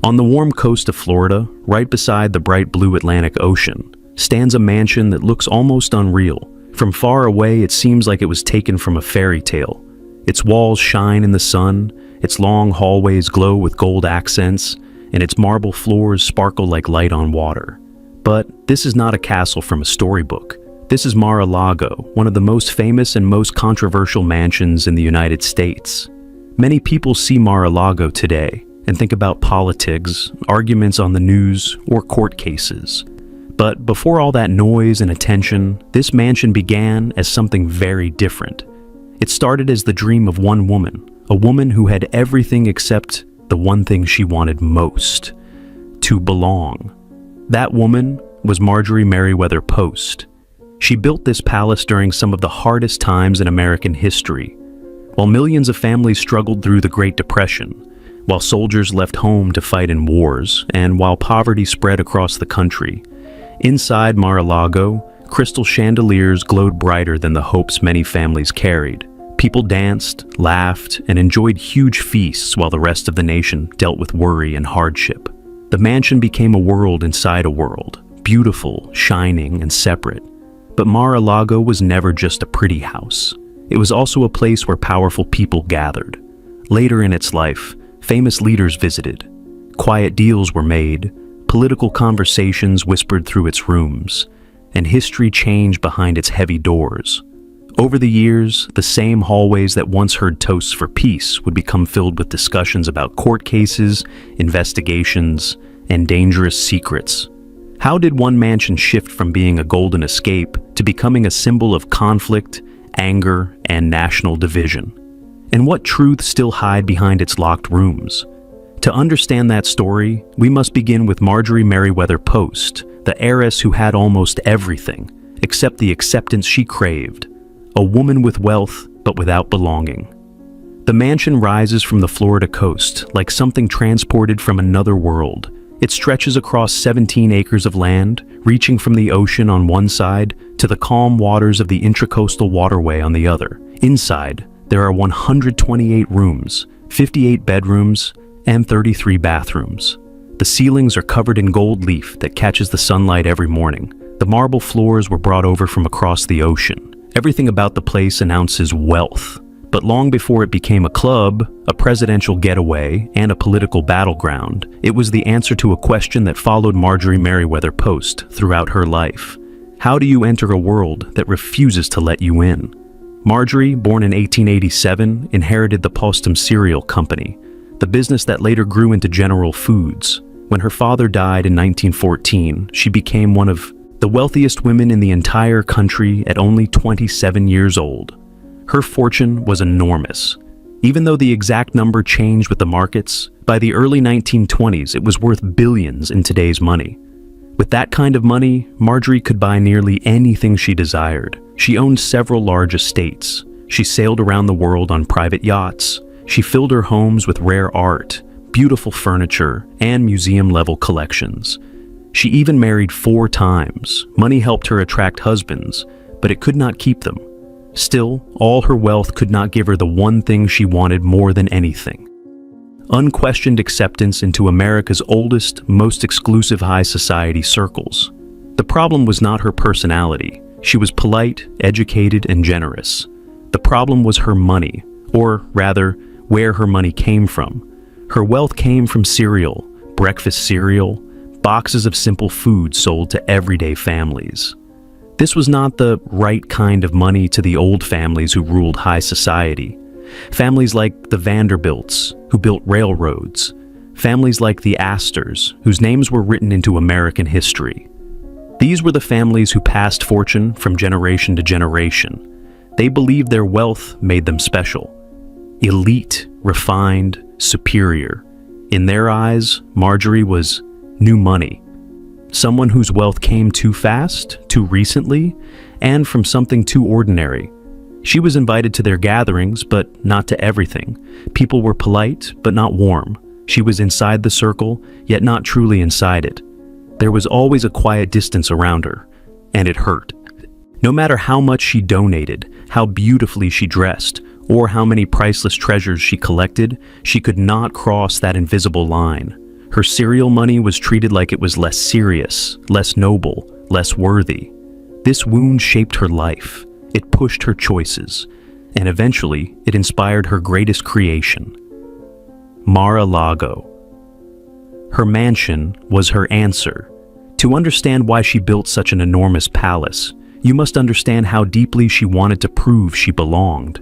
On the warm coast of Florida, right beside the bright blue Atlantic Ocean, stands a mansion that looks almost unreal. From far away, it seems like it was taken from a fairy tale. Its walls shine in the sun, its long hallways glow with gold accents, and its marble floors sparkle like light on water. But this is not a castle from a storybook. This is Mar-a-Lago, one of the most famous and most controversial mansions in the United States. Many people see Mar-a-Lago today and think about politics, arguments on the news, or court cases. But before all that noise and attention, this mansion began as something very different. It started as the dream of one woman, a woman who had everything except the one thing she wanted most: to belong. That woman was Marjorie Merriweather Post. She built this palace during some of the hardest times in American history. While millions of families struggled through the Great Depression, while soldiers left home to fight in wars, and while poverty spread across the country, inside Mar-a-Lago, crystal chandeliers glowed brighter than the hopes many families carried. People danced, laughed, and enjoyed huge feasts while the rest of the nation dealt with worry and hardship. The mansion became a world inside a world, beautiful, shining, and separate. But Mar-a-Lago was never just a pretty house. It was also a place where powerful people gathered. Later in its life, famous leaders visited. Quiet deals were made, political conversations whispered through its rooms, and history changed behind its heavy doors. Over the years, the same hallways that once heard toasts for peace would become filled with discussions about court cases, investigations, and dangerous secrets. How did one mansion shift from being a golden escape to becoming a symbol of conflict, anger, and national division? And what truths still hide behind its locked rooms? To understand that story, we must begin with Marjorie Merriweather Post, the heiress who had almost everything, except the acceptance she craved. A woman with wealth, but without belonging. The mansion rises from the Florida coast, like something transported from another world. It stretches across 17 acres of land, reaching from the ocean on one side to the calm waters of the Intracoastal Waterway on the other. Inside, there are 128 rooms, 58 bedrooms, and 33 bathrooms. The ceilings are covered in gold leaf that catches the sunlight every morning. The marble floors were brought over from across the ocean. Everything about the place announces wealth. But long before it became a club, a presidential getaway, and a political battleground, it was the answer to a question that followed Marjorie Merriweather Post throughout her life. How do you enter a world that refuses to let you in? Marjorie, born in 1887, inherited the Postum Cereal Company, the business that later grew into General Foods. When her father died in 1914, she became one of the wealthiest women in the entire country at only 27 years old. Her fortune was enormous. Even though the exact number changed with the markets, by the early 1920s it was worth billions in today's money. With that kind of money, Marjorie could buy nearly anything she desired. She owned several large estates. She sailed around the world on private yachts. She filled her homes with rare art, beautiful furniture, and museum-level collections. She even married 4 times. Money helped her attract husbands, but it could not keep them. Still, all her wealth could not give her the one thing she wanted more than anything: unquestioned acceptance into America's oldest, most exclusive high society circles. The problem was not her personality. She was polite, educated, and generous. The problem was her money, or rather, where her money came from. Her wealth came from cereal, breakfast cereal, boxes of simple food sold to everyday families. This was not the right kind of money to the old families who ruled high society. Families like the Vanderbilts, who built railroads. Families like the Astors, whose names were written into American history. These were the families who passed fortune from generation to generation. They believed their wealth made them special. Elite, refined, superior. In their eyes, Marjorie was new money. Someone whose wealth came too fast, too recently, and from something too ordinary. She was invited to their gatherings, but not to everything. People were polite, but not warm. She was inside the circle, yet not truly inside it. There was always a quiet distance around her, and it hurt. No matter how much she donated, how beautifully she dressed, or how many priceless treasures she collected, she could not cross that invisible line. Her serial money was treated like it was less serious, less noble, less worthy. This wound shaped her life. It pushed her choices, and eventually it inspired her greatest creation, Mar-a-Lago. Her mansion was her answer. To understand why she built such an enormous palace, you must understand how deeply she wanted to prove she belonged.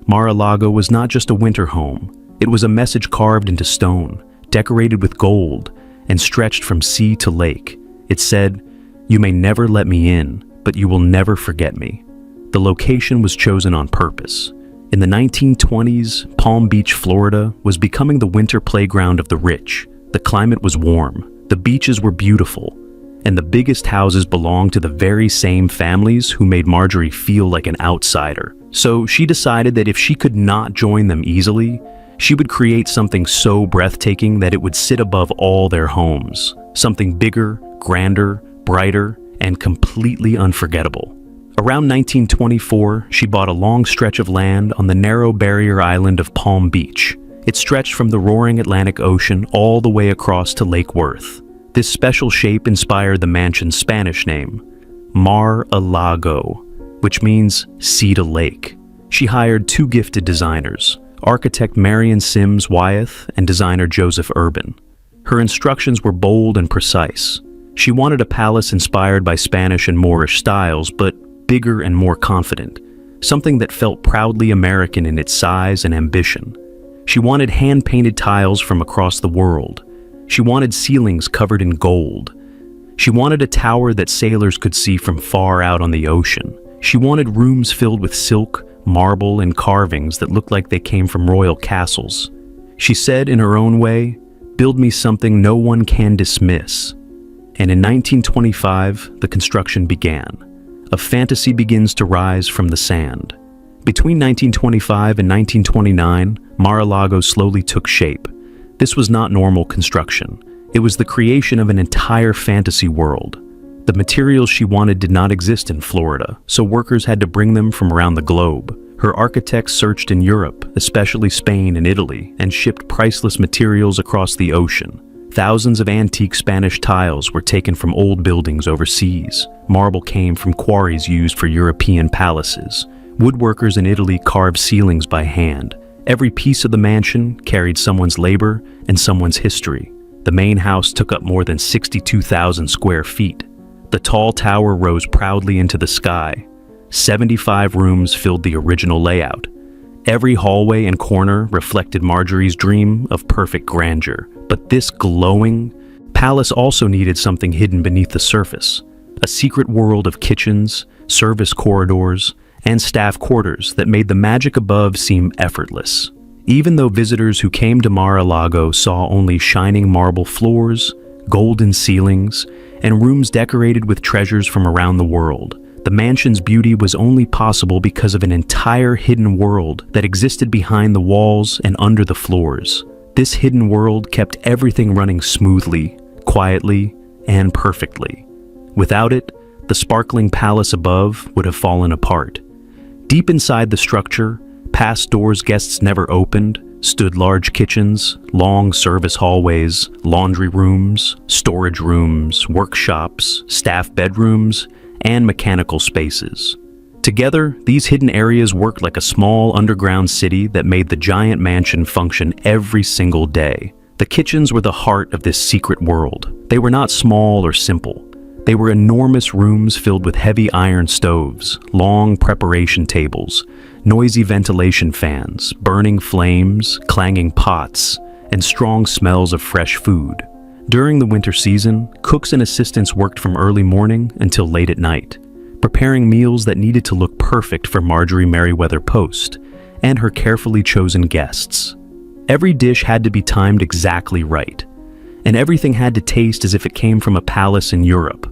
Mar-a-Lago was not just a winter home. It was a message carved into stone, decorated with gold, and stretched from sea to lake. It said, "You may never let me in, but you will never forget me." The location was chosen on purpose. In the 1920s, Palm Beach, Florida, was becoming the winter playground of the rich. The climate was warm, the beaches were beautiful, and the biggest houses belonged to the very same families who made Marjorie feel like an outsider. So she decided that if she could not join them easily, she would create something so breathtaking that it would sit above all their homes. Something bigger, grander, brighter, and completely unforgettable. Around 1924, she bought a long stretch of land on the narrow barrier island of Palm Beach. It stretched from the roaring Atlantic Ocean all the way across to Lake Worth. This special shape inspired the mansion's Spanish name, Mar-a-Lago, which means sea to lake. She hired two gifted designers, architect Marion Sims Wyeth and designer Joseph Urban. Her instructions were bold and precise. She wanted a palace inspired by Spanish and Moorish styles, but bigger and more confident, something that felt proudly American in its size and ambition. She wanted hand-painted tiles from across the world. She wanted ceilings covered in gold. She wanted a tower that sailors could see from far out on the ocean. She wanted rooms filled with silk, marble, and carvings that looked like they came from royal castles. She said in her own way, "Build me something no one can dismiss." And in 1925, the construction began. A fantasy begins to rise from the sand. Between 1925 and 1929, Mar-a-Lago slowly took shape. This was not normal construction. It was the creation of an entire fantasy world. The materials she wanted did not exist in Florida, so workers had to bring them from around the globe. Her architects searched in Europe, especially Spain and Italy, and shipped priceless materials across the ocean. Thousands of antique Spanish tiles were taken from old buildings overseas. Marble came from quarries used for European palaces. Woodworkers in Italy carved ceilings by hand. Every piece of the mansion carried someone's labor and someone's history. The main house took up more than 62,000 square feet. The tall tower rose proudly into the sky. 75 rooms filled the original layout. Every hallway and corner reflected Marjorie's dream of perfect grandeur. But this glowing palace also needed something hidden beneath the surface. A secret world of kitchens, service corridors, and staff quarters that made the magic above seem effortless. Even though visitors who came to Mar-a-Lago saw only shining marble floors, golden ceilings, and rooms decorated with treasures from around the world, the mansion's beauty was only possible because of an entire hidden world that existed behind the walls and under the floors. This hidden world kept everything running smoothly, quietly, and perfectly. Without it, the sparkling palace above would have fallen apart. Deep inside the structure, past doors guests never opened, stood large kitchens, long service hallways, laundry rooms, storage rooms, workshops, staff bedrooms, and mechanical spaces. Together, these hidden areas worked like a small underground city that made the giant mansion function every single day. The kitchens were the heart of this secret world. They were not small or simple. They were enormous rooms filled with heavy iron stoves, long preparation tables, noisy ventilation fans, burning flames, clanging pots, and strong smells of fresh food. During the winter season, cooks and assistants worked from early morning until late at night, preparing meals that needed to look perfect for Marjorie Merriweather Post and her carefully chosen guests. Every dish had to be timed exactly right, and everything had to taste as if it came from a palace in Europe.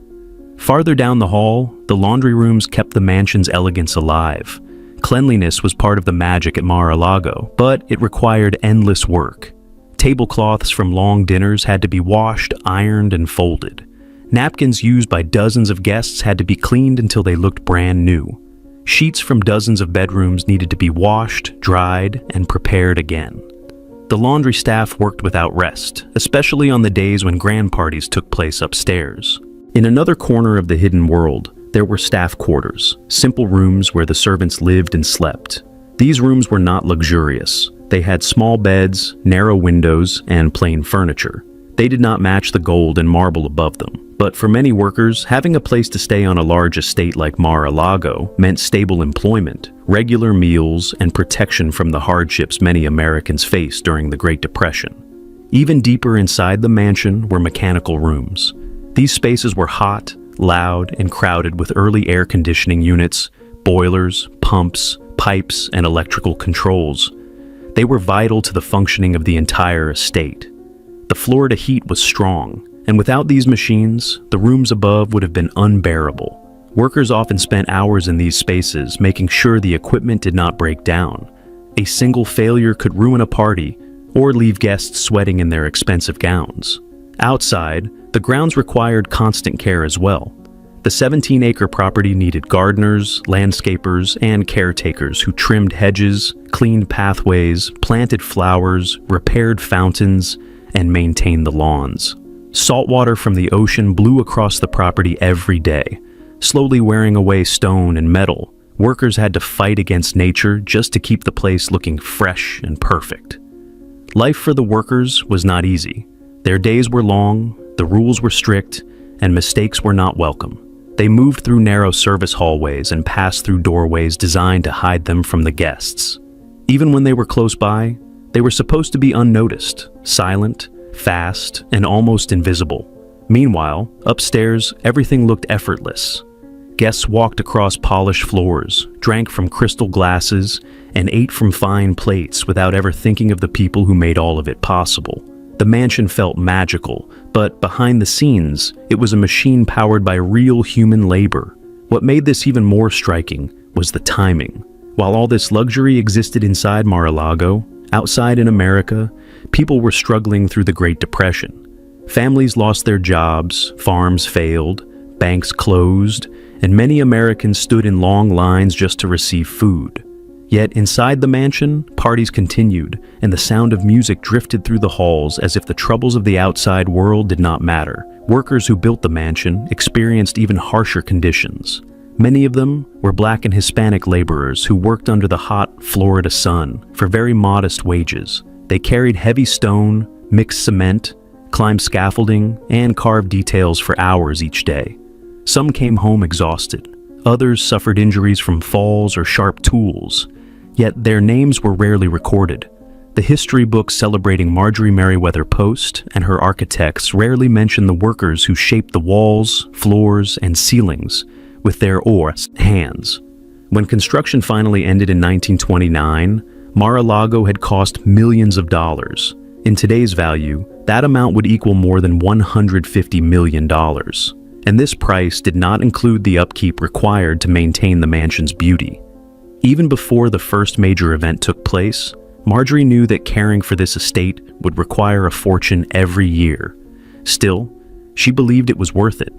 Farther down the hall, the laundry rooms kept the mansion's elegance alive. Cleanliness was part of the magic at Mar-a-Lago, but it required endless work. Tablecloths from long dinners had to be washed, ironed, and folded. Napkins used by dozens of guests had to be cleaned until they looked brand new. Sheets from dozens of bedrooms needed to be washed, dried, and prepared again. The laundry staff worked without rest, especially on the days when grand parties took place upstairs. In another corner of the hidden world, there were staff quarters, simple rooms where the servants lived and slept. These rooms were not luxurious. They had small beds, narrow windows, and plain furniture. They did not match the gold and marble above them. But for many workers, having a place to stay on a large estate like Mar-a-Lago meant stable employment, regular meals, and protection from the hardships many Americans faced during the Great Depression. Even deeper inside the mansion were mechanical rooms. These spaces were hot, loud, and crowded with early air conditioning units, boilers, pumps, pipes, and electrical controls. They were vital to the functioning of the entire estate. The Florida heat was strong, and without these machines, the rooms above would have been unbearable. Workers often spent hours in these spaces making sure the equipment did not break down. A single failure could ruin a party or leave guests sweating in their expensive gowns. Outside, the grounds required constant care as well. The 17-acre property needed gardeners, landscapers, and caretakers who trimmed hedges, cleaned pathways, planted flowers, repaired fountains, and maintained the lawns. Salt water from the ocean blew across the property every day, slowly wearing away stone and metal. Workers had to fight against nature just to keep the place looking fresh and perfect. Life for the workers was not easy. Their days were long, the rules were strict, and mistakes were not welcome. They moved through narrow service hallways and passed through doorways designed to hide them from the guests. Even when they were close by, they were supposed to be unnoticed, silent, fast, and almost invisible. Meanwhile, upstairs, everything looked effortless. Guests walked across polished floors, drank from crystal glasses, and ate from fine plates without ever thinking of the people who made all of it possible. The mansion felt magical, but behind the scenes, it was a machine powered by real human labor. What made this even more striking was the timing. While all this luxury existed inside Mar-a-Lago, outside in America, people were struggling through the Great Depression. Families lost their jobs, farms failed, banks closed, and many Americans stood in long lines just to receive food. Yet inside the mansion, parties continued, and the sound of music drifted through the halls as if the troubles of the outside world did not matter. Workers who built the mansion experienced even harsher conditions. Many of them were Black and Hispanic laborers who worked under the hot Florida sun for very modest wages. They carried heavy stone, mixed cement, climbed scaffolding, and carved details for hours each day. Some came home exhausted. Others suffered injuries from falls or sharp tools. Yet their names were rarely recorded. The history books celebrating Marjorie Merriweather Post and her architects rarely mention the workers who shaped the walls, floors, and ceilings with their hands. When construction finally ended in 1929, Mar-a-Lago had cost millions of dollars. In today's value, that amount would equal more than $150 million. And this price did not include the upkeep required to maintain the mansion's beauty. Even before the first major event took place, Marjorie knew that caring for this estate would require a fortune every year. Still, she believed it was worth it.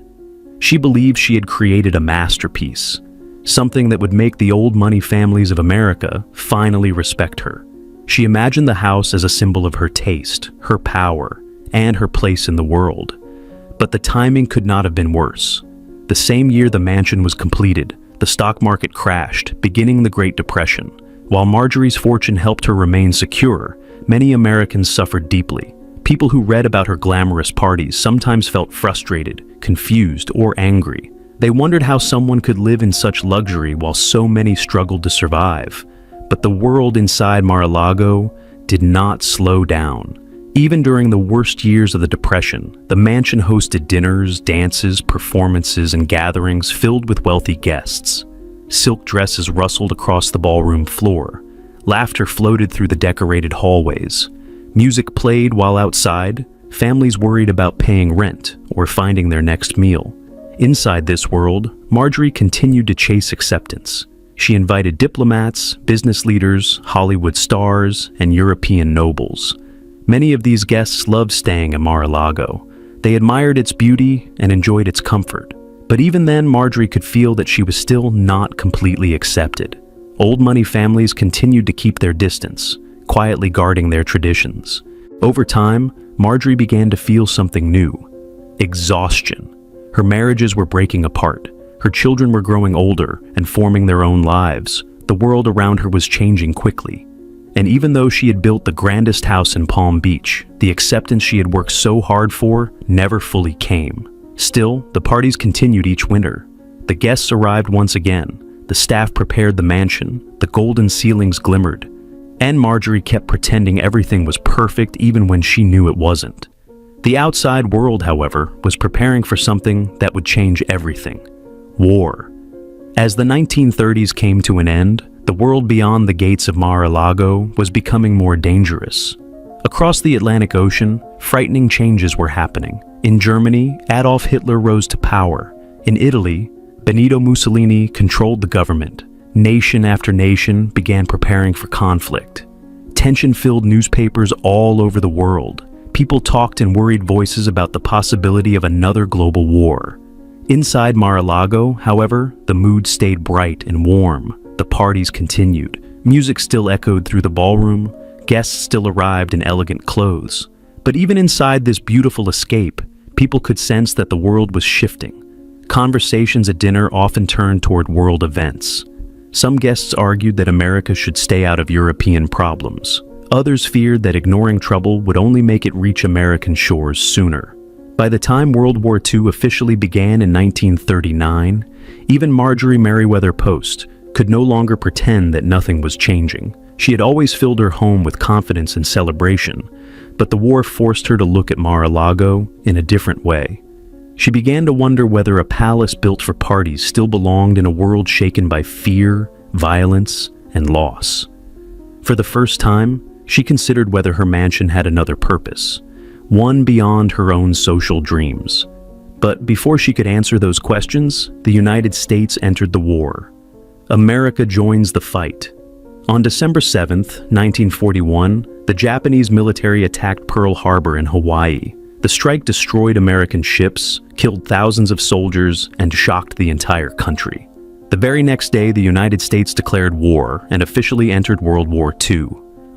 She believed she had created a masterpiece, something that would make the old money families of America finally respect her. She imagined the house as a symbol of her taste, her power, and her place in the world. But the timing could not have been worse. The same year the mansion was completed, the stock market crashed, beginning the Great Depression. While Marjorie's fortune helped her remain secure, many Americans suffered deeply. People who read about her glamorous parties sometimes felt frustrated, confused, or angry. They wondered how someone could live in such luxury while so many struggled to survive. But the world inside Mar-a-Lago did not slow down. Even during the worst years of the Depression, the mansion hosted dinners, dances, performances, and gatherings filled with wealthy guests. Silk dresses rustled across the ballroom floor. Laughter floated through the decorated hallways. Music played while outside. Families worried about paying rent or finding their next meal. Inside this world, Marjorie continued to chase acceptance. She invited diplomats, business leaders, Hollywood stars, and European nobles. Many of these guests loved staying at Mar-a-Lago. They admired its beauty and enjoyed its comfort. But even then, Marjorie could feel that she was still not completely accepted. Old money families continued to keep their distance, quietly guarding their traditions. Over time, Marjorie began to feel something new: exhaustion. Her marriages were breaking apart. Her children were growing older and forming their own lives. The world around her was changing quickly. And even though she had built the grandest house in Palm Beach, the acceptance she had worked so hard for never fully came. Still, the parties continued each winter. The guests arrived once again. The staff prepared the mansion. The golden ceilings glimmered. And Marjorie kept pretending everything was perfect even when she knew it wasn't. The outside world, however, was preparing for something that would change everything: war. As the 1930s came to an end, the world beyond the gates of Mar-a-Lago was becoming more dangerous. Across the Atlantic Ocean, frightening changes were happening. In Germany, Adolf Hitler rose to power. In Italy, Benito Mussolini controlled the government. Nation after nation began preparing for conflict. Tension-filled newspapers all over the world. People talked in worried voices about the possibility of another global war. Inside Mar-a-Lago, however, the mood stayed bright and warm. The parties continued. Music still echoed through the ballroom. Guests still arrived in elegant clothes. But even inside this beautiful escape, people could sense that the world was shifting. Conversations at dinner often turned toward world events. Some guests argued that America should stay out of European problems. Others feared that ignoring trouble would only make it reach American shores sooner. By the time World War II officially began in 1939, even Marjorie Merriweather Post could no longer pretend that nothing was changing. She had always filled her home with confidence and celebration, but the war forced her to look at Mar-a-Lago in a different way. She began to wonder whether a palace built for parties still belonged in a world shaken by fear, violence, and loss. For the first time, she considered whether her mansion had another purpose, one beyond her own social dreams. But before she could answer those questions, the United States entered the war. America joins the fight. On December 7th, 1941, the Japanese military attacked Pearl Harbor in Hawaii. The strike destroyed American ships, killed thousands of soldiers, and shocked the entire country. The very next day, the United States declared war and officially entered World War II.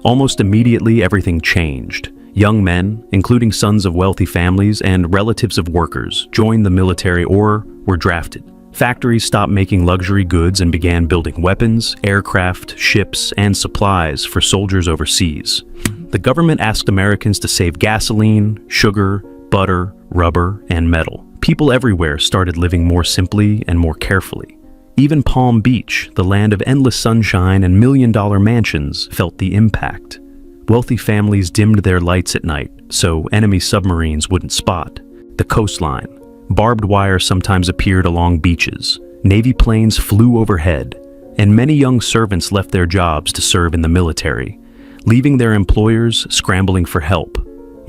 Almost immediately, everything changed. Young men, including sons of wealthy families and relatives of workers, joined the military or were drafted. Factories stopped making luxury goods and began building weapons, aircraft, ships, and supplies for soldiers overseas. The government asked Americans to save gasoline, sugar, butter, rubber, and metal. People everywhere started living more simply and more carefully. Even Palm Beach, the land of endless sunshine and million-dollar mansions, felt the impact. Wealthy families dimmed their lights at night so enemy submarines wouldn't spot. The coastline. Barbed wire sometimes appeared along beaches. Navy planes flew overhead, and many young servants left their jobs to serve in the military, leaving their employers scrambling for help.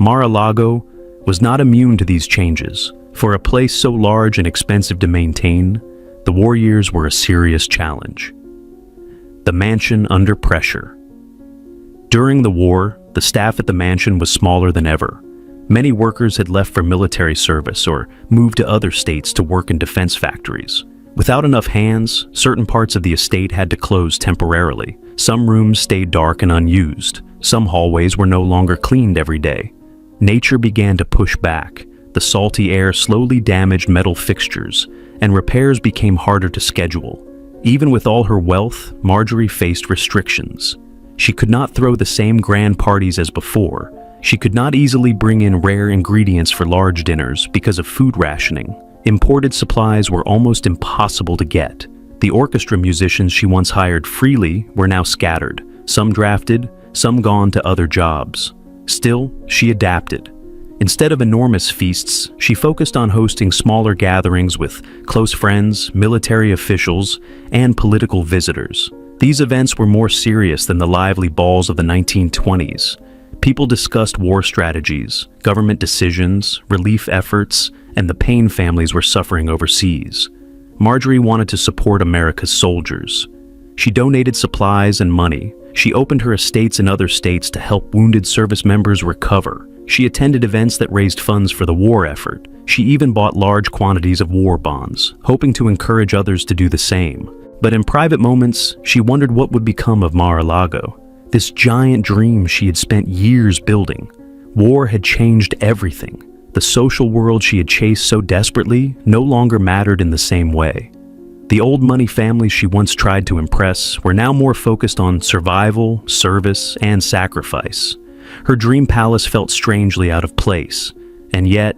Mar-a-Lago was not immune to these changes. For a place so large and expensive to maintain, the war years were a serious challenge. The mansion under pressure. During the war, the staff at the mansion was smaller than ever. Many workers had left for military service or moved to other states to work in defense factories. Without enough hands, certain parts of the estate had to close temporarily. Some rooms stayed dark and unused. Some hallways were no longer cleaned every day. Nature began to push back. The salty air slowly damaged metal fixtures, and repairs became harder to schedule. Even with all her wealth, Marjorie faced restrictions. She could not throw the same grand parties as before. She could not easily bring in rare ingredients for large dinners because of food rationing. Imported supplies were almost impossible to get. The orchestra musicians she once hired freely were now scattered, some drafted, some gone to other jobs. Still, she adapted. Instead of enormous feasts, she focused on hosting smaller gatherings with close friends, military officials, and political visitors. These events were more serious than the lively balls of the 1920s. People discussed war strategies, government decisions, relief efforts, and the pain families were suffering overseas. Marjorie wanted to support America's soldiers. She donated supplies and money. She opened her estates in other states to help wounded service members recover. She attended events that raised funds for the war effort. She even bought large quantities of war bonds, hoping to encourage others to do the same. But in private moments, she wondered what would become of Mar-a-Lago. This giant dream she had spent years building. War had changed everything. The social world she had chased so desperately no longer mattered in the same way. The old money families she once tried to impress were now more focused on survival, service, and sacrifice. Her dream palace felt strangely out of place, and yet,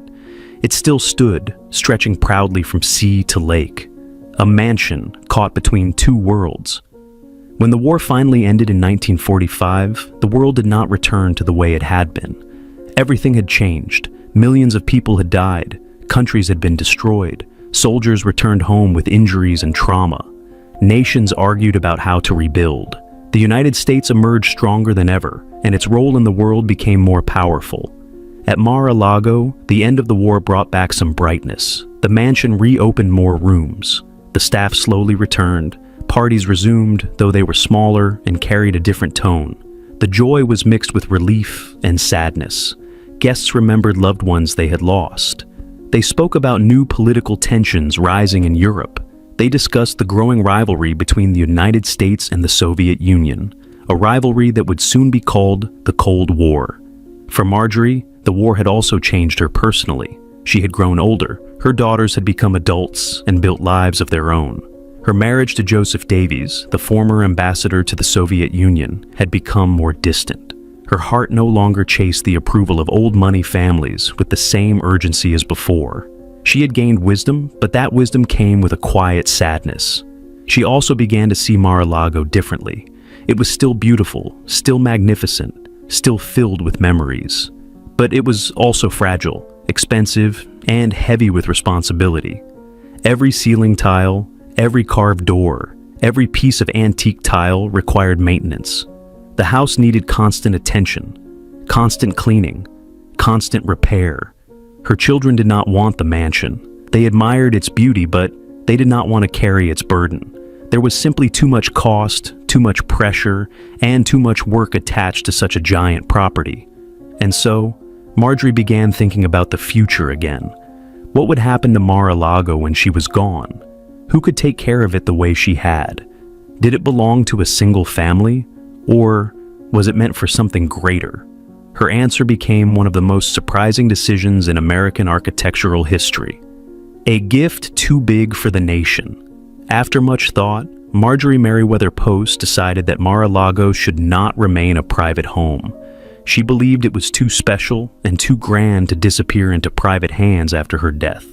it still stood, stretching proudly from sea to lake. A mansion caught between two worlds. When the war finally ended in 1945, the world did not return to the way it had been. Everything had changed. Millions of people had died. Countries had been destroyed. Soldiers returned home with injuries and trauma. Nations argued about how to rebuild. The United States emerged stronger than ever, and its role in the world became more powerful. At Mar-a-Lago, the end of the war brought back some brightness. The mansion reopened more rooms. The staff slowly returned. Parties resumed, though they were smaller and carried a different tone. The joy was mixed with relief and sadness. Guests remembered loved ones they had lost. They spoke about new political tensions rising in Europe. They discussed the growing rivalry between the United States and the Soviet Union, a rivalry that would soon be called the Cold War. For Marjorie, the war had also changed her personally. She had grown older. Her daughters had become adults and built lives of their own. Her marriage to Joseph Davies, the former ambassador to the Soviet Union, had become more distant. Her heart no longer chased the approval of old money families with the same urgency as before. She had gained wisdom, but that wisdom came with a quiet sadness. She also began to see Mar-a-Lago differently. It was still beautiful, still magnificent, still filled with memories. But it was also fragile, expensive, and heavy with responsibility. Every ceiling tile, every carved door, every piece of antique tile required maintenance. The house needed constant attention, constant cleaning, constant repair. Her children did not want the mansion. They admired its beauty, but they did not want to carry its burden. There was simply too much cost, too much pressure, and too much work attached to such a giant property. And so, Marjorie began thinking about the future again. What would happen to Mar-a-Lago when she was gone? Who could take care of it the way she had? Did it belong to a single family? Or was it meant for something greater? Her answer became one of the most surprising decisions in American architectural history. A gift too big for the nation. After much thought, Marjorie Merriweather Post decided that Mar-a-Lago should not remain a private home. She believed it was too special and too grand to disappear into private hands after her death.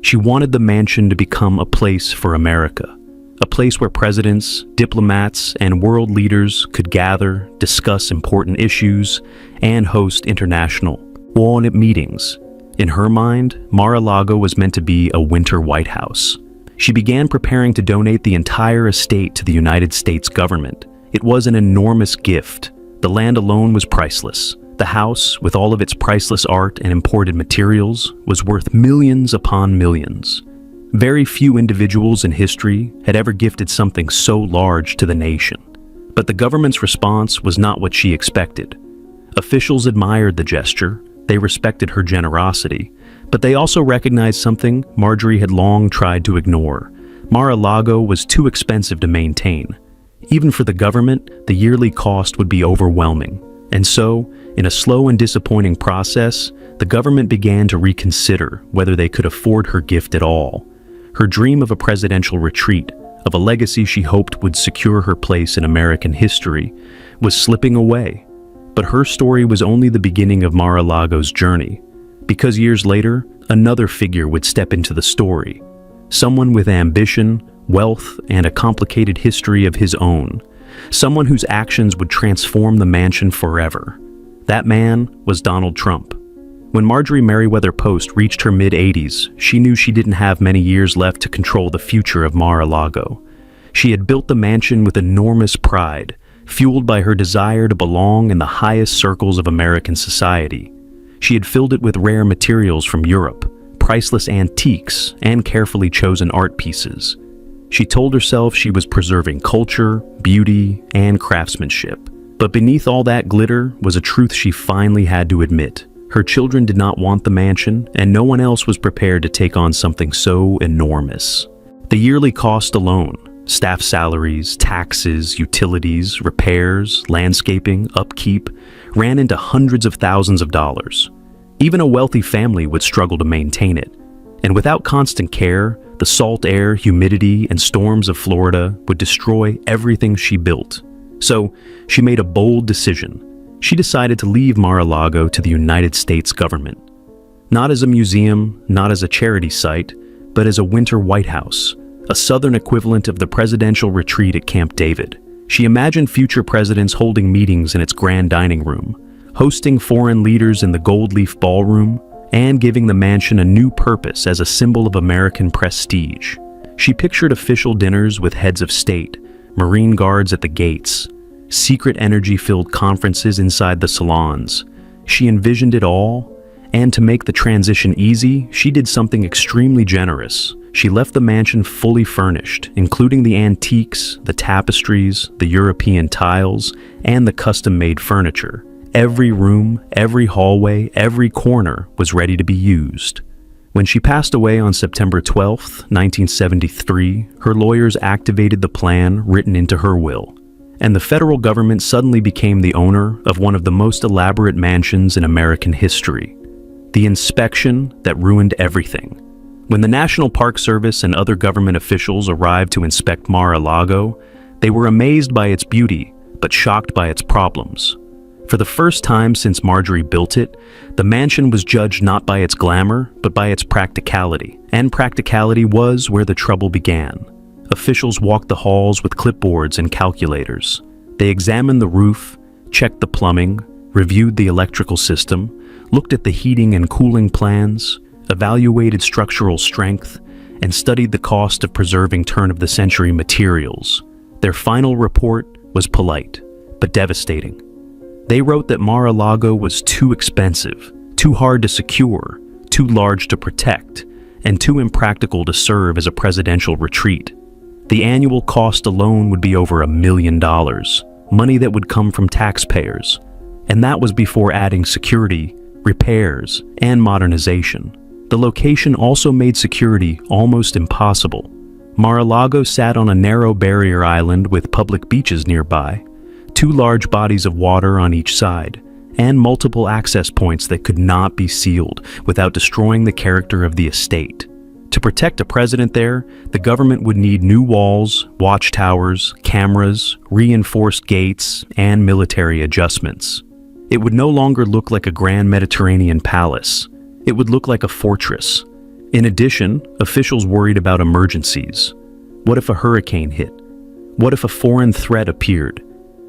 She wanted the mansion to become a place for America. A place where presidents, diplomats, and world leaders could gather, discuss important issues, and host international ONU meetings. In her mind, Mar-a-Lago was meant to be a winter White House. She began preparing to donate the entire estate to the United States government. It was an enormous gift. The land alone was priceless. The house, with all of its priceless art and imported materials, was worth millions upon millions. Very few individuals in history had ever gifted something so large to the nation. But the government's response was not what she expected. Officials admired the gesture, they respected her generosity, but they also recognized something Marjorie had long tried to ignore. Mar-a-Lago was too expensive to maintain. Even for the government, the yearly cost would be overwhelming. And so, in a slow and disappointing process, the government began to reconsider whether they could afford her gift at all. Her dream of a presidential retreat, of a legacy she hoped would secure her place in American history, was slipping away. But her story was only the beginning of Mar-a-Lago's journey, because years later, another figure would step into the story. Someone with ambition, wealth, and a complicated history of his own. Someone whose actions would transform the mansion forever. That man was Donald Trump. When Marjorie Merriweather Post reached her mid-80s, she knew she didn't have many years left to control the future of Mar-a-Lago. She had built the mansion with enormous pride, fueled by her desire to belong in the highest circles of American society. She had filled it with rare materials from Europe, priceless antiques, and carefully chosen art pieces. She told herself she was preserving culture, beauty, and craftsmanship. But beneath all that glitter was a truth she finally had to admit. Her children did not want the mansion, and no one else was prepared to take on something so enormous. The yearly cost alone, Staff salaries, taxes, utilities, repairs, landscaping, upkeep ran into hundreds of thousands of dollars. Even a wealthy family would struggle to maintain it. And without constant care, the salt air, humidity, and storms of Florida would destroy everything she built. So, she made a bold decision. She decided to leave Mar-a-Lago to the United States government. Not as a museum, not as a charity site, but as a winter White House, a southern equivalent of the presidential retreat at Camp David. She imagined future presidents holding meetings in its grand dining room, hosting foreign leaders in the gold leaf ballroom, and giving the mansion a new purpose as a symbol of American prestige. She pictured official dinners with heads of state, Marine guards at the gates, secret energy-filled conferences inside the salons. She envisioned it all, and to make the transition easy, she did something extremely generous. She left the mansion fully furnished, including the antiques, the tapestries, the European tiles, and the custom-made furniture. Every room, every hallway, every corner was ready to be used. When she passed away on September 12, 1973, her lawyers activated the plan written into her will, and the federal government suddenly became the owner of one of the most elaborate mansions in American history. The inspection that ruined everything. When the National Park Service and other government officials arrived to inspect Mar-a-Lago, they were amazed by its beauty, but shocked by its problems. For the first time since Marjorie built it, the mansion was judged not by its glamour, but by its practicality. And practicality was where the trouble began. Officials walked the halls with clipboards and calculators. They examined the roof, checked the plumbing, reviewed the electrical system, looked at the heating and cooling plans, evaluated structural strength, and studied the cost of preserving turn-of-the-century materials. Their final report was polite, but devastating. They wrote that Mar-a-Lago was too expensive, too hard to secure, too large to protect, and too impractical to serve as a presidential retreat. The annual cost alone would be over $1 million, money that would come from taxpayers. And that was before adding security, repairs, and modernization. The location also made security almost impossible. Mar-a-Lago sat on a narrow barrier island with public beaches nearby, two large bodies of water on each side, and multiple access points that could not be sealed without destroying the character of the estate. To protect a president there, the government would need new walls, watchtowers, cameras, reinforced gates, and military adjustments. It would no longer look like a grand Mediterranean palace. It would look like a fortress. In addition, officials worried about emergencies. What if a hurricane hit? What if a foreign threat appeared?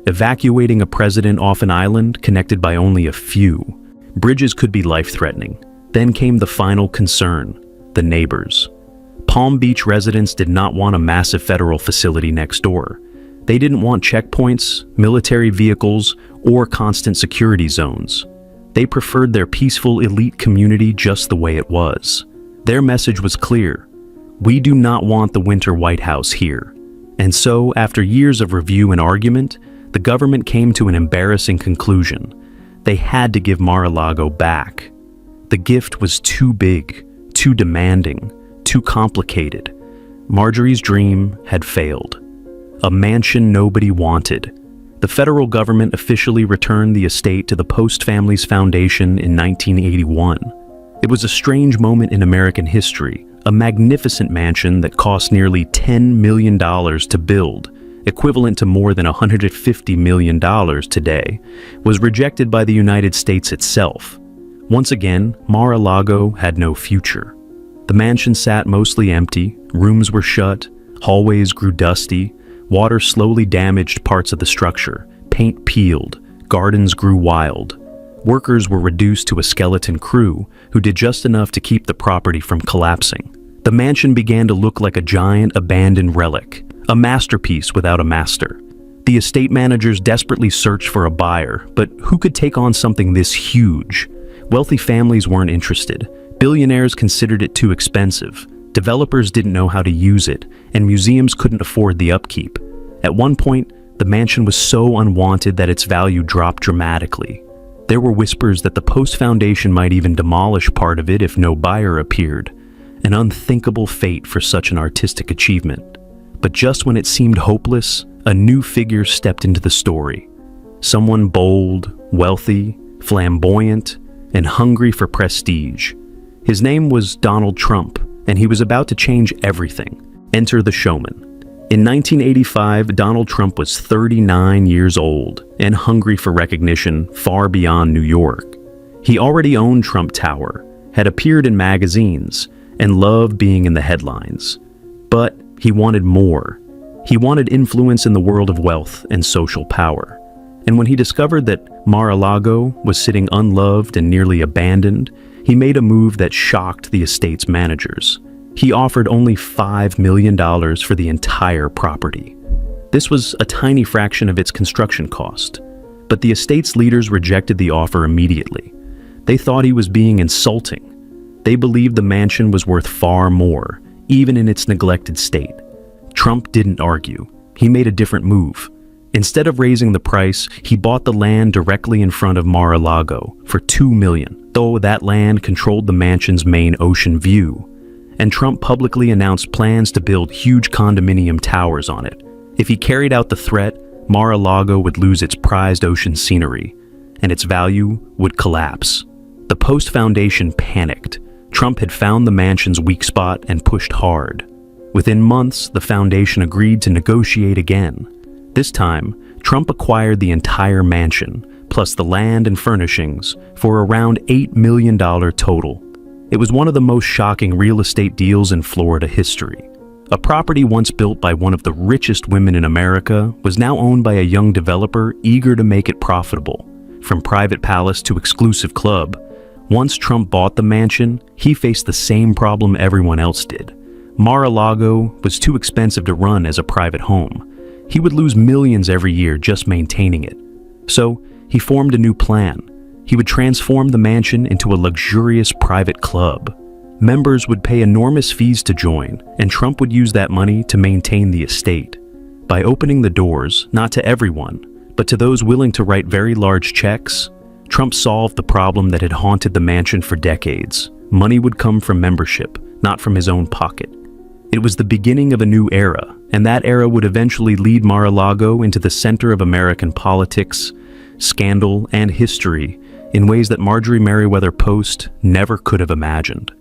Evacuating a president off an island connected by only a few bridges could be life-threatening. Then came the final concern, the neighbors. Palm Beach residents did not want a massive federal facility next door. They didn't want checkpoints, military vehicles, or constant security zones. They preferred their peaceful elite community just the way it was. Their message was clear: we do not want the winter White House here. And so, after years of review and argument, the government came to an embarrassing conclusion. They had to give Mar-a-Lago back. The gift was too big, too demanding, too complicated. Marjorie's dream had failed. A mansion nobody wanted. The federal government officially returned the estate to the Post Families Foundation in 1981. It was a strange moment in American history. A magnificent mansion that cost nearly $10 million to build, equivalent to more than $150 million today, was rejected by the United States itself. Once again, Mar-a-Lago had no future. The mansion sat mostly empty, rooms were shut, hallways grew dusty, water slowly damaged parts of the structure, paint peeled, gardens grew wild. Workers were reduced to a skeleton crew who did just enough to keep the property from collapsing. The mansion began to look like a giant abandoned relic, a masterpiece without a master. The estate managers desperately searched for a buyer, but who could take on something this huge? Wealthy families weren't interested. Billionaires considered it too expensive. Developers didn't know how to use it, and museums couldn't afford the upkeep. At one point, the mansion was so unwanted that its value dropped dramatically. There were whispers that the Post Foundation might even demolish part of it if no buyer appeared. An unthinkable fate for such an artistic achievement. But just when it seemed hopeless, a new figure stepped into the story. Someone bold, wealthy, flamboyant, and hungry for prestige. His name was Donald Trump, and he was about to change everything. Enter the showman. In 1985, Donald Trump was 39 years old and hungry for recognition far beyond New York. He already owned Trump Tower, had appeared in magazines, and loved being in the headlines. But he wanted more. He wanted influence in the world of wealth and social power. And when he discovered that Mar-a-Lago was sitting unloved and nearly abandoned, he made a move that shocked the estate's managers. He offered only $5 million for the entire property. This was a tiny fraction of its construction cost, but the estate's leaders rejected the offer immediately. They thought he was being insulting. They believed the mansion was worth far more, even in its neglected state. Trump didn't argue. He made a different move. Instead of raising the price, he bought the land directly in front of Mar-a-Lago for $2 million, though that land controlled the mansion's main ocean view. And Trump publicly announced plans to build huge condominium towers on it. If he carried out the threat, Mar-a-Lago would lose its prized ocean scenery, and its value would collapse. The Post Foundation panicked. Trump had found the mansion's weak spot and pushed hard. Within months, the foundation agreed to negotiate again. This time, Trump acquired the entire mansion, plus the land and furnishings, for around $8 million total. It was one of the most shocking real estate deals in Florida history. A property once built by one of the richest women in America was now owned by a young developer eager to make it profitable. From private palace to exclusive club, once Trump bought the mansion, he faced the same problem everyone else did. Mar-a-Lago was too expensive to run as a private home. He would lose millions every year just maintaining it. So, he formed a new plan. He would transform the mansion into a luxurious private club. Members would pay enormous fees to join, and Trump would use that money to maintain the estate. By opening the doors, not to everyone, but to those willing to write very large checks, Trump solved the problem that had haunted the mansion for decades. Money would come from membership, not from his own pocket. It was the beginning of a new era, and that era would eventually lead Mar-a-Lago into the center of American politics, scandal, and history in ways that Marjorie Merriweather Post never could have imagined.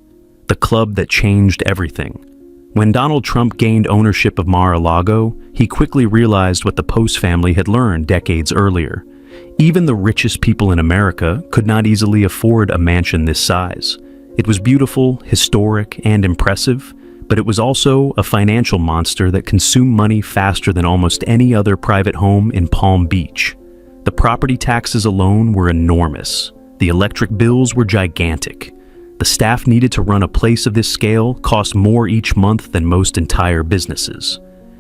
The club that changed everything. When Donald Trump gained ownership of Mar-a-Lago, he quickly realized what the Post family had learned decades earlier. Even the richest people in America could not easily afford a mansion this size. It was beautiful, historic, and impressive, but it was also a financial monster that consumed money faster than almost any other private home in Palm Beach. The property taxes alone were enormous. The electric bills were gigantic. The staff needed to run a place of this scale cost more each month than most entire businesses.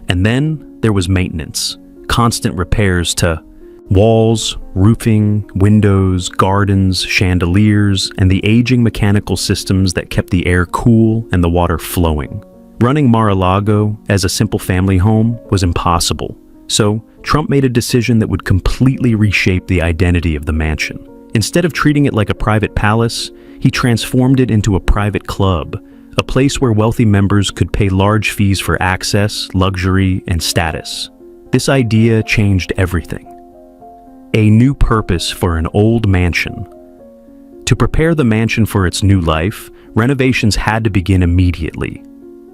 And then there was maintenance, constant repairs to walls, roofing, windows, gardens, chandeliers, and the aging mechanical systems that kept the air cool and the water flowing. Running Mar-a-Lago as a simple family home was impossible, so Trump made a decision that would completely reshape the identity of the mansion. Instead of treating it like a private palace, he transformed it into a private club, a place where wealthy members could pay large fees for access, luxury, and status. This idea changed everything. A new purpose for an old mansion. To prepare the mansion for its new life, renovations had to begin immediately.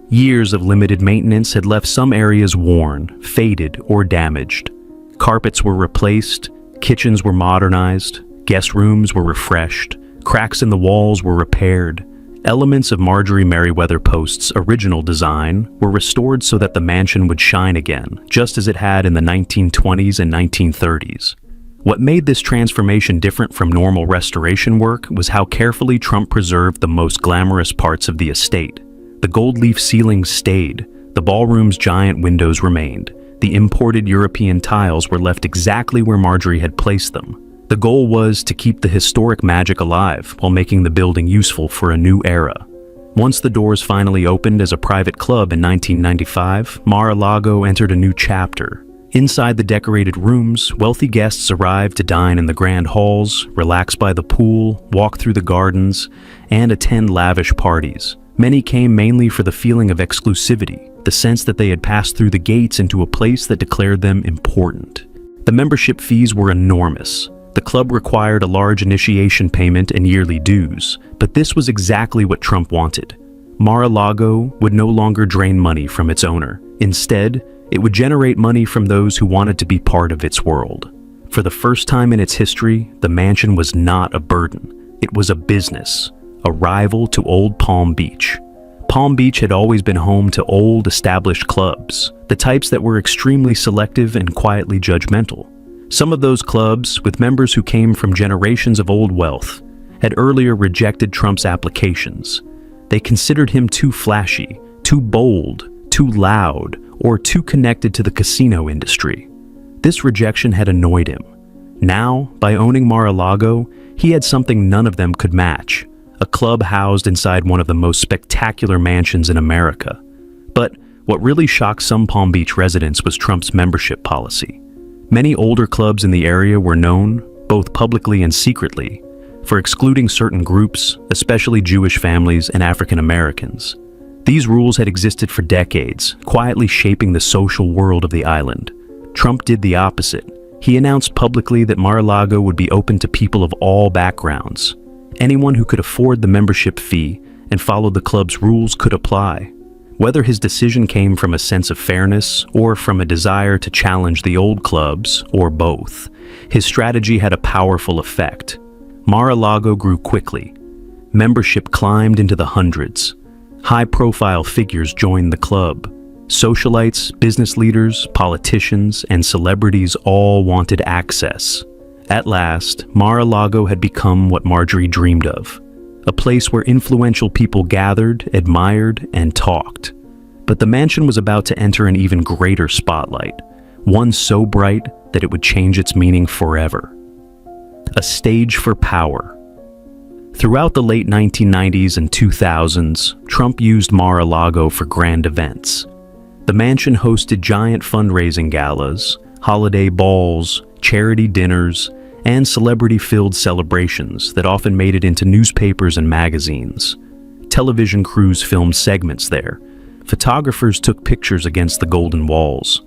Years of limited maintenance had left some areas worn, faded, or damaged. Carpets were replaced, kitchens were modernized, guest rooms were refreshed, cracks in the walls were repaired. Elements of Marjorie Merriweather Post's original design were restored so that the mansion would shine again, just as it had in the 1920s and 1930s. What made this transformation different from normal restoration work was how carefully Trump preserved the most glamorous parts of the estate. The gold leaf ceilings stayed, the ballroom's giant windows remained, the imported European tiles were left exactly where Marjorie had placed them. The goal was to keep the historic magic alive while making the building useful for a new era. Once the doors finally opened as a private club in 1995, Mar-a-Lago entered a new chapter. Inside the decorated rooms, wealthy guests arrived to dine in the grand halls, relax by the pool, walk through the gardens, and attend lavish parties. Many came mainly for the feeling of exclusivity, the sense that they had passed through the gates into a place that declared them important. The membership fees were enormous. The club required a large initiation payment and yearly dues, but this was exactly what Trump wanted. Mar-a-Lago would no longer drain money from its owner. Instead, it would generate money from those who wanted to be part of its world. For the first time in its history, the mansion was not a burden. It was a business, a rival to Old Palm Beach. Palm Beach had always been home to old, established clubs, the types that were extremely selective and quietly judgmental. Some of those clubs, with members who came from generations of old wealth, had earlier rejected Trump's applications. They considered him too flashy, too bold, too loud, or too connected to the casino industry. This rejection had annoyed him. Now, by owning Mar-a-Lago, he had something none of them could match, a club housed inside one of the most spectacular mansions in America. But what really shocked some Palm Beach residents was Trump's membership policy. Many older clubs in the area were known, both publicly and secretly, for excluding certain groups, especially Jewish families and African Americans. These rules had existed for decades, quietly shaping the social world of the island. Trump did the opposite. He announced publicly that Mar-a-Lago would be open to people of all backgrounds. Anyone who could afford the membership fee and followed the club's rules could apply. Whether his decision came from a sense of fairness or from a desire to challenge the old clubs, or both, his strategy had a powerful effect. Mar-a-Lago grew quickly. Membership climbed into the hundreds. High-profile figures joined the club. Socialites, business leaders, politicians, and celebrities all wanted access. At last, Mar-a-Lago had become what Marjorie dreamed of, a place where influential people gathered, admired, and talked. But the mansion was about to enter an even greater spotlight, one so bright that it would change its meaning forever. A stage for power. Throughout the late 1990s and 2000s, Trump used Mar-a-Lago for grand events. The mansion hosted giant fundraising galas, holiday balls, charity dinners, and celebrity-filled celebrations that often made it into newspapers and magazines. Television crews filmed segments there. Photographers took pictures against the golden walls.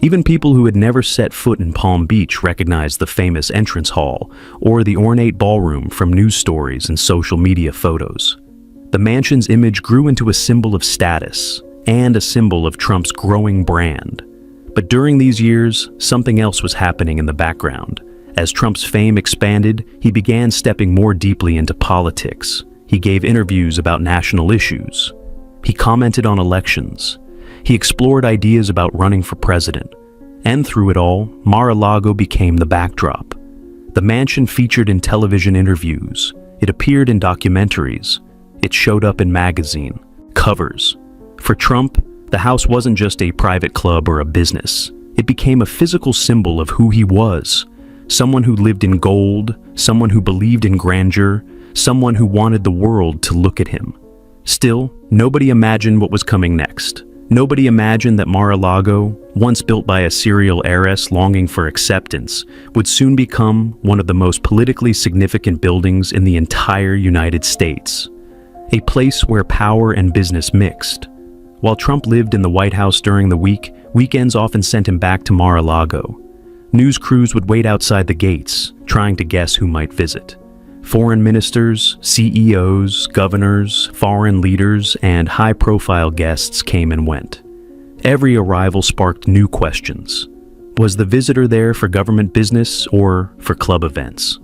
Even people who had never set foot in Palm Beach recognized the famous entrance hall or the ornate ballroom from news stories and social media photos. The mansion's image grew into a symbol of status and a symbol of Trump's growing brand. But during these years, something else was happening in the background. As Trump's fame expanded, he began stepping more deeply into politics. He gave interviews about national issues. He commented on elections. He explored ideas about running for president. And through it all, Mar-a-Lago became the backdrop. The mansion featured in television interviews. It appeared in documentaries. It showed up in magazine covers. For Trump, the house wasn't just a private club or a business. It became a physical symbol of who he was. Someone who lived in gold, someone who believed in grandeur, someone who wanted the world to look at him. Still, nobody imagined what was coming next. Nobody imagined that Mar-a-Lago, once built by a serial heiress longing for acceptance, would soon become one of the most politically significant buildings in the entire United States. A place where power and business mixed. While Trump lived in the White House during the week, weekends often sent him back to Mar-a-Lago. News crews would wait outside the gates, trying to guess who might visit. Foreign ministers, CEOs, governors, foreign leaders, and high-profile guests came and went. Every arrival sparked new questions. Was the visitor there for government business or for club events?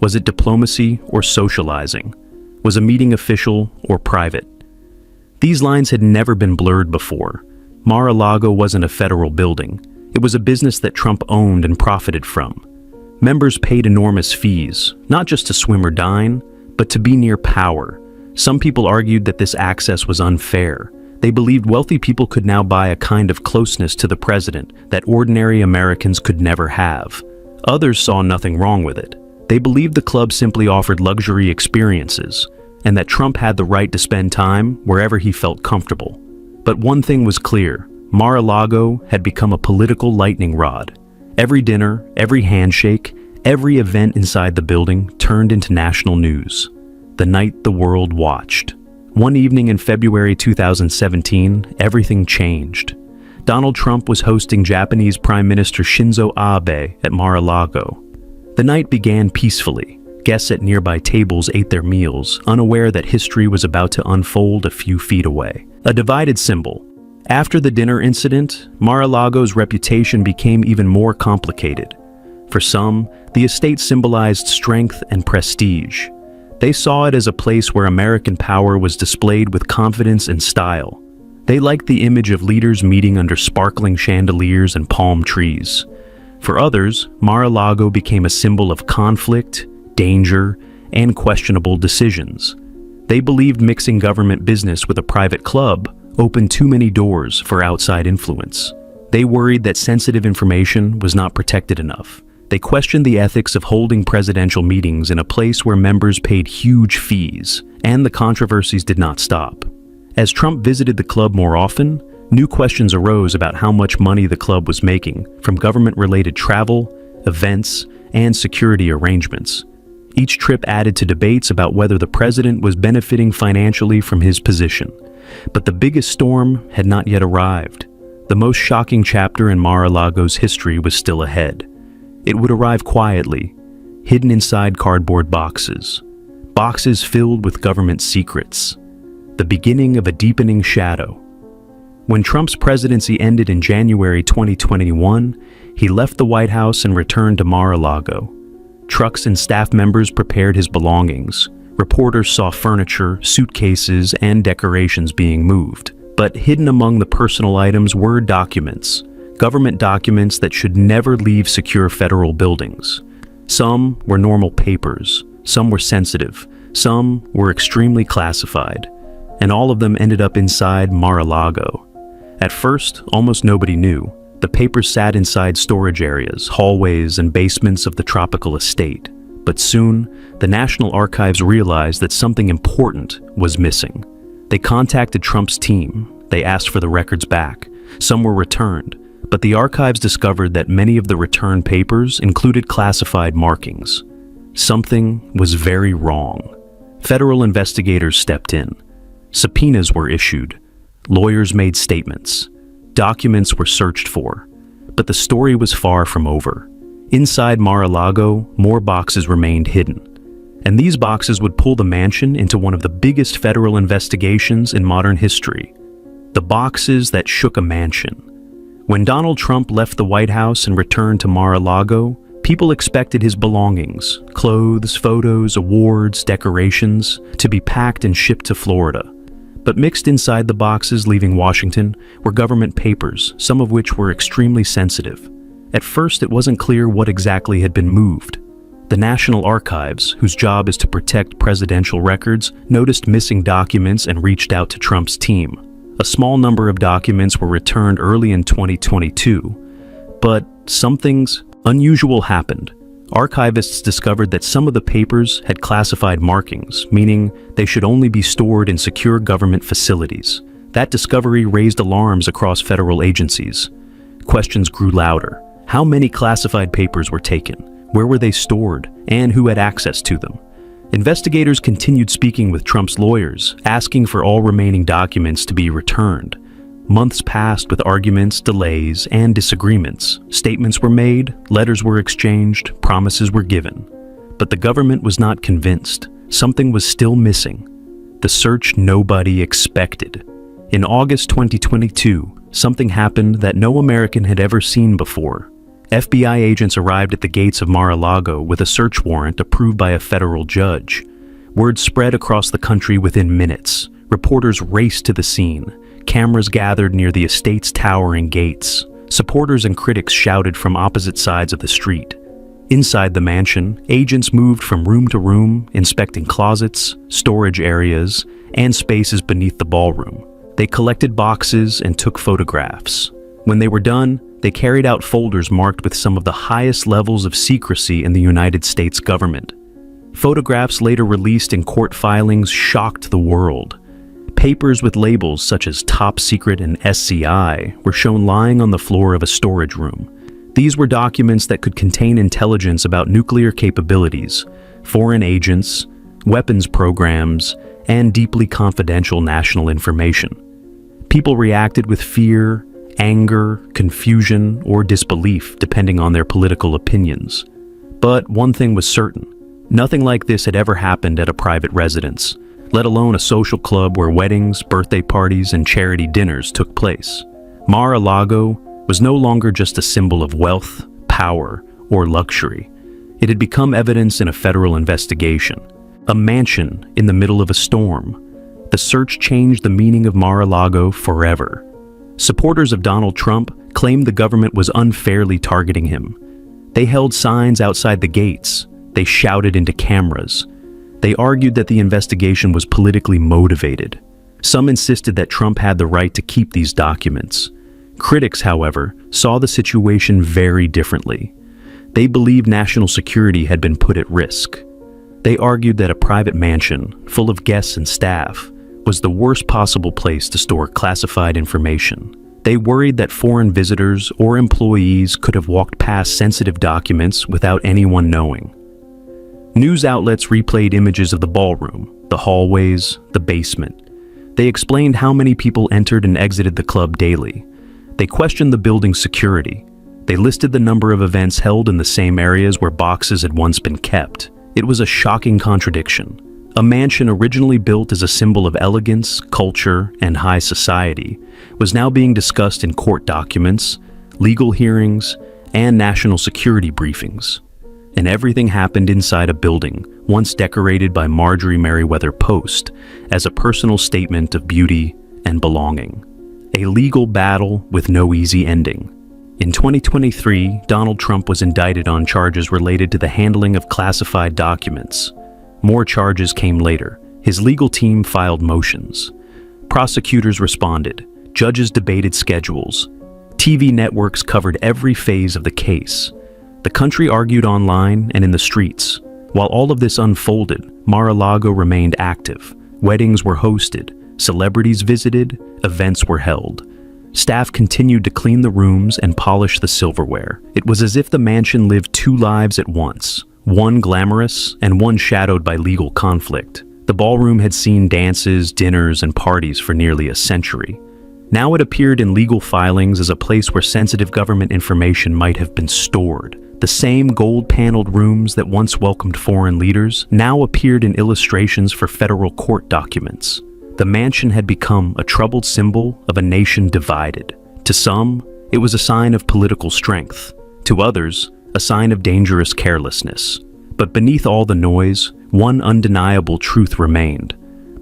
Was it diplomacy or socializing? Was a meeting official or private? These lines had never been blurred before. Mar-a-Lago wasn't a federal building. It was a business that Trump owned and profited from. Members paid enormous fees, not just to swim or dine, but to be near power. Some people argued that this access was unfair. They believed wealthy people could now buy a kind of closeness to the president that ordinary Americans could never have. Others saw nothing wrong with it. They believed the club simply offered luxury experiences, and that Trump had the right to spend time wherever he felt comfortable. But one thing was clear. Mar-a-Lago had become a political lightning rod. Every dinner, every handshake, every event inside the building turned into national news. The night the world watched. One evening in February 2017, everything changed. Donald Trump was hosting Japanese Prime Minister Shinzo Abe at Mar-a-Lago. The night began peacefully. Guests at nearby tables ate their meals, unaware that history was about to unfold a few feet away. A divided symbol. After the dinner incident, Mar-a-Lago's reputation became even more complicated. For some, the estate symbolized strength and prestige. They saw it as a place where American power was displayed with confidence and style. They liked the image of leaders meeting under sparkling chandeliers and palm trees. For others, Mar-a-Lago became a symbol of conflict, danger, and questionable decisions. They believed mixing government business with a private club opened too many doors for outside influence. They worried that sensitive information was not protected enough. They questioned the ethics of holding presidential meetings in a place where members paid huge fees, and the controversies did not stop. As Trump visited the club more often, new questions arose about how much money the club was making from government-related travel, events, and security arrangements. Each trip added to debates about whether the president was benefiting financially from his position. But the biggest storm had not yet arrived. The most shocking chapter in Mar-a-Lago's history was still ahead. It would arrive quietly, hidden inside cardboard boxes. Boxes filled with government secrets. The beginning of a deepening shadow. When Trump's presidency ended in January 2021, he left the White House and returned to Mar-a-Lago. Trucks and staff members prepared his belongings. Reporters saw furniture, suitcases, and decorations being moved. But hidden among the personal items were documents. Government documents that should never leave secure federal buildings. Some were normal papers, some were sensitive, some were extremely classified, and all of them ended up inside Mar-a-Lago. At first, almost nobody knew. The papers sat inside storage areas, hallways, and basements of the tropical estate. But soon, the National Archives realized that something important was missing. They contacted Trump's team. They asked for the records back. Some were returned. But the archives discovered that many of the returned papers included classified markings. Something was very wrong. Federal investigators stepped in. Subpoenas were issued. Lawyers made statements. Documents were searched for. But the story was far from over. Inside Mar-a-Lago, more boxes remained hidden. And these boxes would pull the mansion into one of the biggest federal investigations in modern history. The boxes that shook a mansion. When Donald Trump left the White House and returned to Mar-a-Lago, people expected his belongings, clothes, photos, awards, decorations, to be packed and shipped to Florida. But mixed inside the boxes leaving Washington were government papers, some of which were extremely sensitive. At first, it wasn't clear what exactly had been moved. The National Archives, whose job is to protect presidential records, noticed missing documents and reached out to Trump's team. A small number of documents were returned early in 2022, but something unusual happened. Archivists discovered that some of the papers had classified markings, meaning they should only be stored in secure government facilities. That discovery raised alarms across federal agencies. Questions grew louder. How many classified papers were taken? Where were they stored? And who had access to them? Investigators continued speaking with Trump's lawyers, asking for all remaining documents to be returned. Months passed with arguments, delays, and disagreements. Statements were made, letters were exchanged, promises were given. But the government was not convinced. Something was still missing. The search nobody expected. In August 2022, something happened that no American had ever seen before. FBI agents arrived at the gates of Mar-a-Lago with a search warrant approved by a federal judge. Word spread across the country within minutes. Reporters raced to the scene. Cameras gathered near the estate's towering gates. Supporters and critics shouted from opposite sides of the street. Inside the mansion, agents moved from room to room, inspecting closets, storage areas, and spaces beneath the ballroom. They collected boxes and took photographs. When they were done, they carried out folders marked with some of the highest levels of secrecy in the United States government. Photographs later released in court filings shocked the world. Papers with labels such as Top Secret and SCI were shown lying on the floor of a storage room. These were documents that could contain intelligence about nuclear capabilities, foreign agents, weapons programs, and deeply confidential national information. People reacted with fear, anger, confusion, or disbelief, depending on their political opinions. But one thing was certain: nothing like this had ever happened at a private residence, let alone a social club where weddings, birthday parties, and charity dinners took place. Mar-a-Lago was no longer just a symbol of wealth, power, or luxury. It had become evidence in a federal investigation. A mansion in the middle of a storm. The search changed the meaning of Mar-a-Lago forever. Supporters of Donald Trump claimed the government was unfairly targeting him. They held signs outside the gates. They shouted into cameras. They argued that the investigation was politically motivated. Some insisted that Trump had the right to keep these documents. Critics, however, saw the situation very differently. They believed national security had been put at risk. They argued that a private mansion, full of guests and staff, was the worst possible place to store classified information. They worried that foreign visitors or employees could have walked past sensitive documents without anyone knowing. News outlets replayed images of the ballroom, the hallways, the basement. They explained how many people entered and exited the club daily. They questioned the building's security. They listed the number of events held in the same areas where boxes had once been kept. It was a shocking contradiction. A mansion originally built as a symbol of elegance, culture, and high society was now being discussed in court documents, legal hearings, and national security briefings. And everything happened inside a building once decorated by Marjorie Merriweather Post as a personal statement of beauty and belonging. A legal battle with no easy ending. In 2023, Donald Trump was indicted on charges related to the handling of classified documents. More charges came later. His legal team filed motions. Prosecutors responded. Judges debated schedules. TV networks covered every phase of the case. The country argued online and in the streets. While all of this unfolded, Mar-a-Lago remained active. Weddings were hosted. Celebrities visited. Events were held. Staff continued to clean the rooms and polish the silverware. It was as if the mansion lived two lives at once, one glamorous and one shadowed by legal conflict. The ballroom had seen dances, dinners, and parties for nearly a century. Now it appeared in legal filings as a place where sensitive government information might have been stored. The same gold-paneled rooms that once welcomed foreign leaders now appeared in illustrations for federal court documents. The mansion had become a troubled symbol of a nation divided. To some, it was a sign of political strength. To others, a sign of dangerous carelessness. But beneath all the noise, one undeniable truth remained.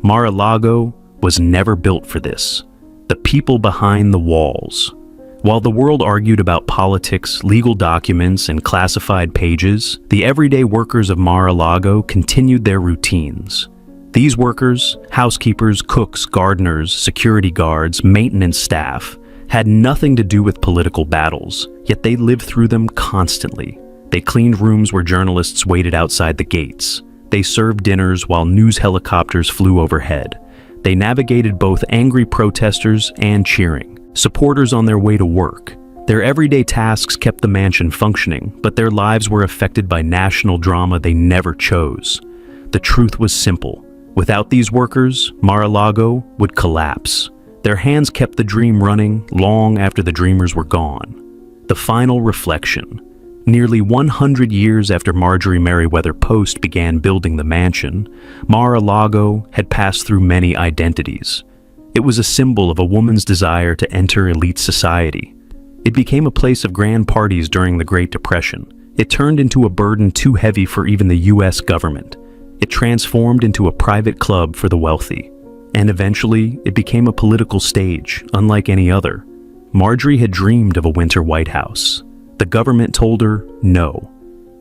Mar-a-Lago was never built for this. The people behind the walls. While the world argued about politics, legal documents, and classified pages, the everyday workers of Mar-a-Lago continued their routines. These workers, housekeepers, cooks, gardeners, security guards, maintenance staff, had nothing to do with political battles, yet they lived through them constantly. They cleaned rooms where journalists waited outside the gates. They served dinners while news helicopters flew overhead. They navigated both angry protesters and cheering, supporters on their way to work. Their everyday tasks kept the mansion functioning, but their lives were affected by national drama they never chose. The truth was simple. Without these workers, Mar-a-Lago would collapse. Their hands kept the dream running long after the dreamers were gone. The final reflection. Nearly 100 years after Marjorie Merriweather Post began building the mansion, Mar-a-Lago had passed through many identities. It was a symbol of a woman's desire to enter elite society. It became a place of grand parties during the Great Depression. It turned into a burden too heavy for even the U.S. government. It transformed into a private club for the wealthy. And eventually, it became a political stage, unlike any other. Marjorie had dreamed of a winter White House. The government told her no.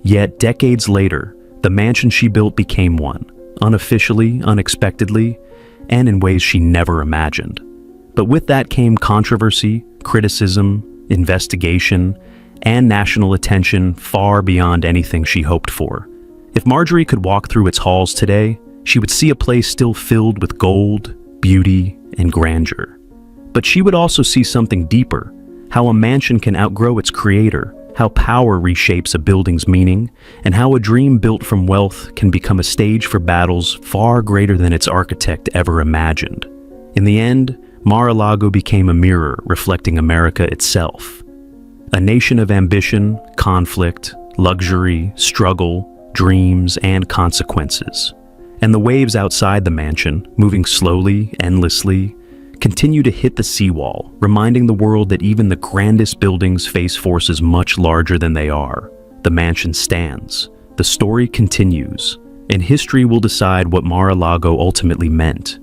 Yet, decades later, the mansion she built became one, unofficially, unexpectedly, and in ways she never imagined. But with that came controversy, criticism, investigation, and national attention far beyond anything she hoped for. If Marjorie could walk through its halls today, she would see a place still filled with gold, beauty, and grandeur. But she would also see something deeper, how a mansion can outgrow its creator, how power reshapes a building's meaning, and how a dream built from wealth can become a stage for battles far greater than its architect ever imagined. In the end, Mar-a-Lago became a mirror reflecting America itself. A nation of ambition, conflict, luxury, struggle, dreams, and consequences. And the waves outside the mansion, moving slowly, endlessly, continue to hit the seawall, reminding the world that even the grandest buildings face forces much larger than they are. The mansion stands. The story continues, and history will decide what Mar-a-Lago ultimately meant.